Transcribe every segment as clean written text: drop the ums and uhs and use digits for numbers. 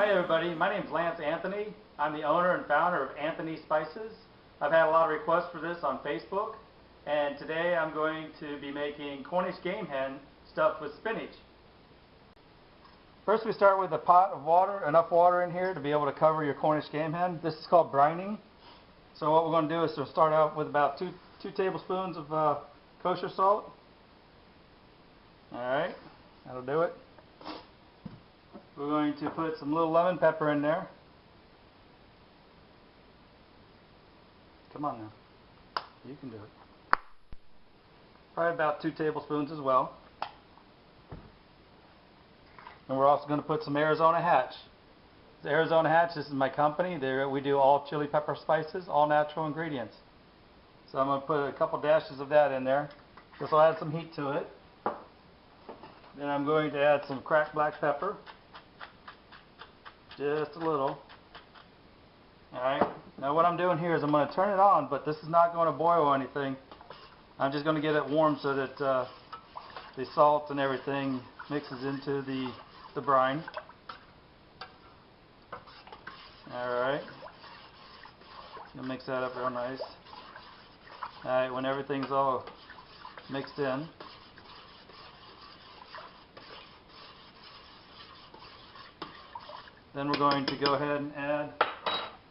Hi everybody, my name is Lance Anthony. I'm the owner and founder of Anthony Spices. I've had a lot of requests for this on Facebook, and today I'm going to be making Cornish game hen stuffed with spinach. First we start with a pot of water, enough water in here to be able to cover your Cornish game hen. This is called brining. So what we're going to do is to start out with about two tablespoons of kosher salt. Alright, that'll do it. We're going to put some little lemon pepper in there. Come on now. You can do it. Probably about 2 tablespoons as well. And we're also going to put some Arizona Hatch. The Arizona Hatch, this is my company. We do all chili pepper spices, all natural ingredients. So I'm going to put a couple dashes of that in there. This will add some heat to it. Then I'm going to add some cracked black pepper. Just a little. Alright, now what I'm doing here is I'm going to turn it on, but this is not going to boil or anything. I'm just going to get it warm so that the salt and everything mixes into the brine. Alright, you'll mix that up real nice. Alright, when everything's all mixed in, then we're going to go ahead and add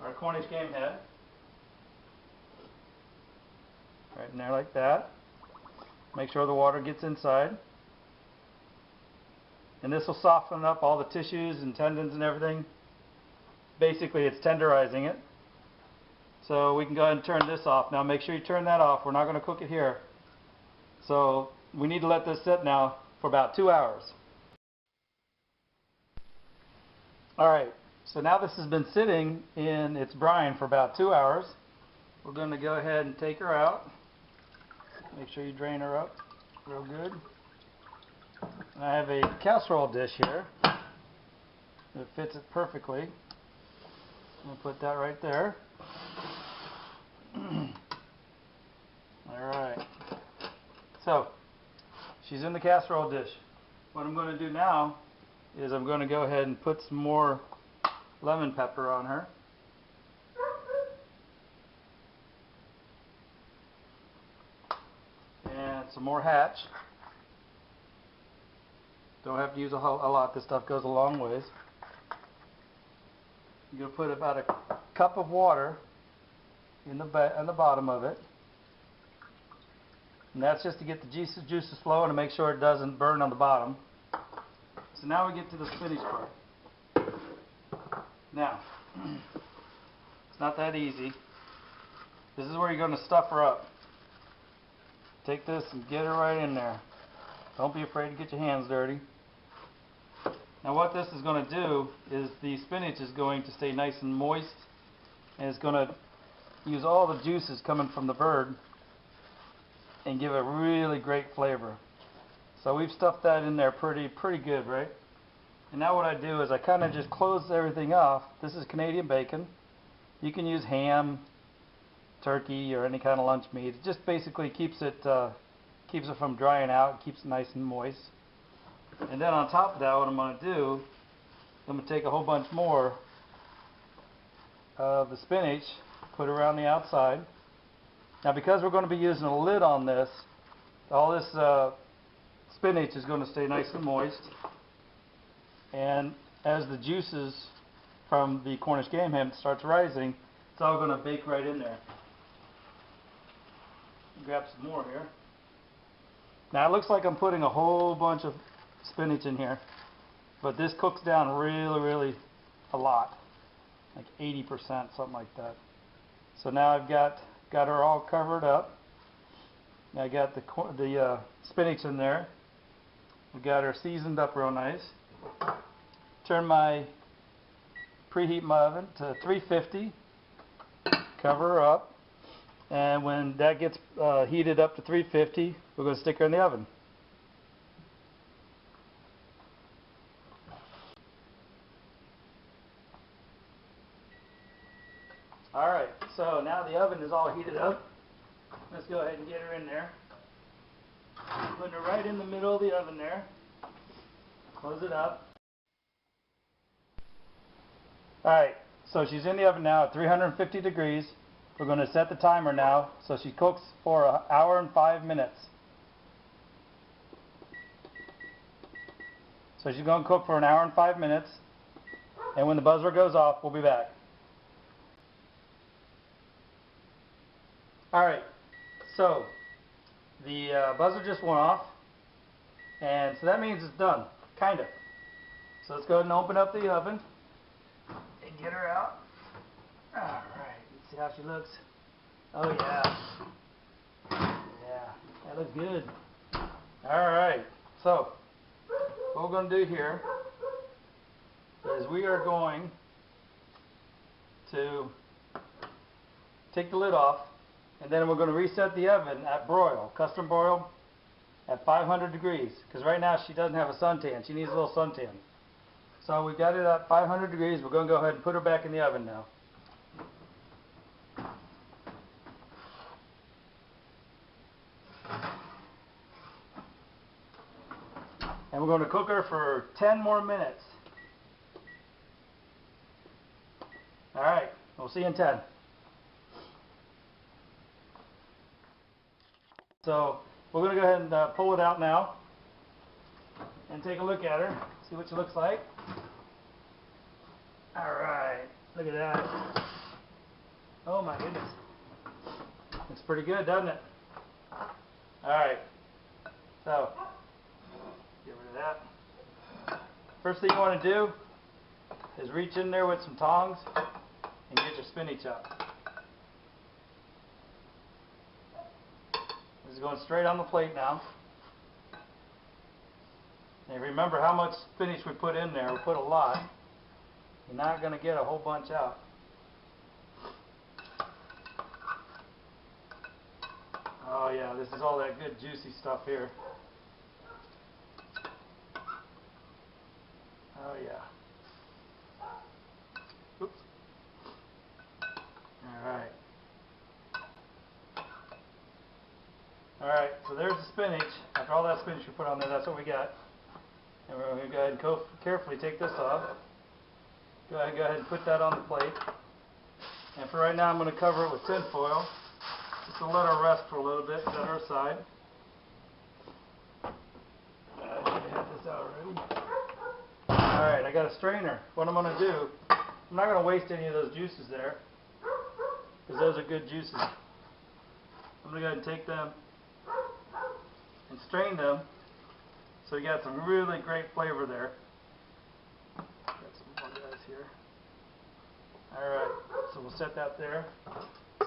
our Cornish game hen. Right in there like that. Make sure the water gets inside. And this will soften up all the tissues and tendons and everything. Basically it's tenderizing it. So we can go ahead and turn this off. Now make sure you turn that off. We're not going to cook it here. So we need to let this sit now for about 2 hours. Alright, so now this has been sitting in its brine for about 2 hours. We're going to go ahead and take her out. Make sure you drain her up real good. And I have a casserole dish here that fits it perfectly. I'm going to put that right there. Alright, so she's in the casserole dish. What I'm going to do now is I'm going to go ahead and put some more lemon pepper on her. And some more Hatch. Don't have to use a lot. This stuff goes a long ways. You're going to put about a cup of water in the bottom of it. And that's just to get the juices flowing and make sure it doesn't burn on the bottom. So now we get to the spinach part. Now, it's not that easy. This is where you're going to stuff her up. Take this and get her right in there. Don't be afraid to get your hands dirty. Now what this is going to do is the spinach is going to stay nice and moist, and it's going to use all the juices coming from the bird and give a really great flavor. So we've stuffed that in there pretty good, right? And now what I do is I kind of just close everything off. This is Canadian bacon. You can use ham, turkey, or any kind of lunch meat. It just basically keeps it from drying out, keeps it nice and moist. And then on top of that, what I'm going to do, I'm going to take a whole bunch more of the spinach, put it around the outside. Now because we're going to be using a lid on this, all this spinach is going to stay nice and moist, and as the juices from the Cornish game hen starts rising, it's all going to bake right in there. Grab some more here. Now it looks like I'm putting a whole bunch of spinach in here, but this cooks down really a lot, like 80%, something like that. So now I've got her all covered up. I got the spinach in there. We got her seasoned up real nice. Turn my preheat my oven to 350. Cover her up, and when that gets heated up to 350, we're going to stick her in the oven. Alright, so now the oven is all heated up. Let's go ahead and get her in there. Putting her right in the middle of the oven there. Close it up. Alright, so she's in the oven now at 350 degrees. We're going to set the timer now so she cooks for an hour and 5 minutes. So she's going to cook for an hour and 5 minutes, and when the buzzer goes off, we'll be back. Alright, so the buzzer just went off, and so that means it's done, kind of. So let's go ahead and open up the oven and get her out. Alright, let's see how she looks. Oh yeah. Yeah, that looks good. Alright, so what we're going to do here is we are going to take the lid off, and then we're going to reset the oven at broil, custom broil at 500 degrees, because right now she doesn't have a suntan. She needs a little suntan. So we've got it at 500 degrees. We're going to go ahead and put her back in the oven now. And we're going to cook her for 10 more minutes. Alright, we'll see you in 10. So we're going to go ahead and pull it out now and take a look at her, see what she looks like. Alright, look at that. Oh my goodness. Looks pretty good, doesn't it? Alright, so get rid of that. First thing you want to do is reach in there with some tongs and get your spinach up. This is going straight on the plate now. And remember how much spinach we put in there. We put a lot. You're not going to get a whole bunch out. Oh yeah, this is all that good juicy stuff here. Oh yeah. Oops. Alright. Alright, so there's the spinach. After all that spinach we put on there, that's what we got. And we're going to go ahead and carefully take this off. Go ahead and put that on the plate. And for right now I'm going to cover it with tin foil, just to let her rest for a little bit on her side. I should have this out already. Alright, I got a strainer. What I'm going to do, I'm not going to waste any of those juices there, because those are good juices. I'm going to go ahead and take them and strain them, so you got some really great flavor there. Got some more guys here. Alright, so we'll set that there.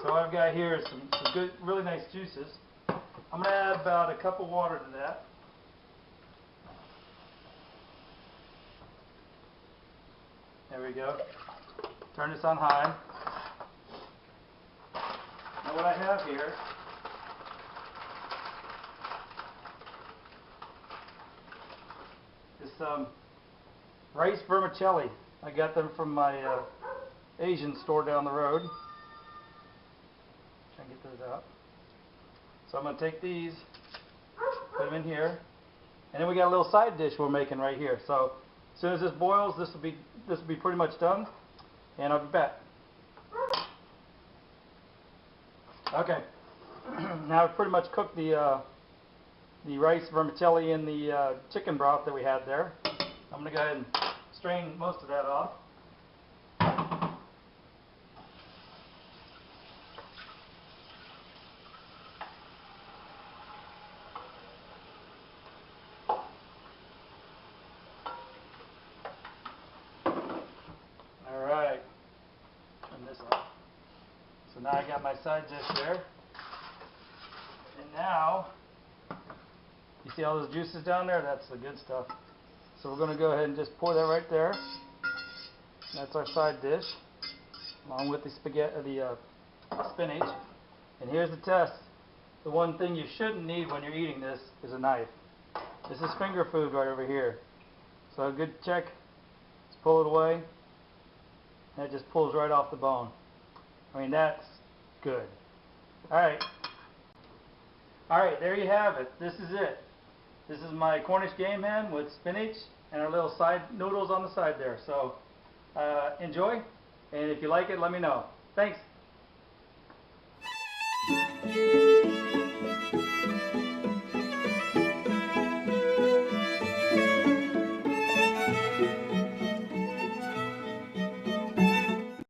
So what I've got here is some good, really nice juices. I'm going to add about a cup of water to that. There we go. Turn this on high. Now what I have here is some rice vermicelli. I got them from my Asian store down the road. Try and get those out. So I'm going to take these, put them in here, and then we got a little side dish we're making right here. So as soon as this boils, this will be pretty much done, and I'll be back. Okay, now I've pretty much cooked the rice vermicelli in the chicken broth that we had there. I'm going to go ahead and strain most of that off. Alright, turn this off. So now I got my side dish there. And now, you see all those juices down there? That's the good stuff. So we're going to go ahead and just pour that right there. That's our side dish, along with the spinach. And here's the test. The one thing you shouldn't need when you're eating this is a knife. This is finger food right over here. So a good check. Just pull it away. And it just pulls right off the bone. I mean, that's good. Alright. Alright, there you have it. This is it. This is my Cornish game hen with spinach and our little side noodles on the side there. So Enjoy, and if you like it, let me know. Thanks.